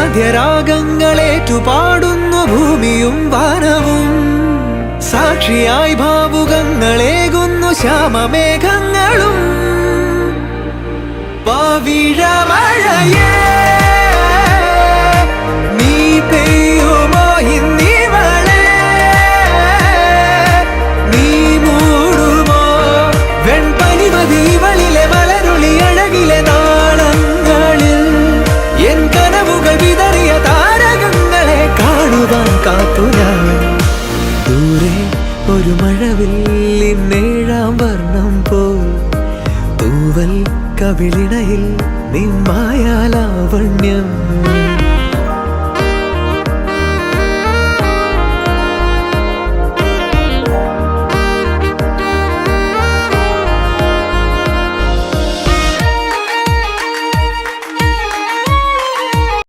ആദ്യരാഗങ്ങളേറ്റുപാടുന്നു ഭൂമിയും വാനവും. സാക്ഷിയായി ഭാവുകങ്ങളേകുന്നു ശ്യാമമേഘങ്ങളും. പവിഴമഴയേ നീ പെയ്യുമോ ഇന്നിവളെ, നീ മൂടുമോ വെൺപനിമതിവളിലെ മലരുളി അഴകിലെ നാളങ്ങളിൽ. എൻ കനവുകൾ വിതറിയ താരകങ്ങളെ കാണുവാൻ കാത്തു ഞാൻ. ദൂരെ ഒരു മഴവില്ലിന്നേഴാം വർണ്ണം പോൽ തൂവൽ കവിളിണയിൽ നിമ്മായാലാവണ്യം.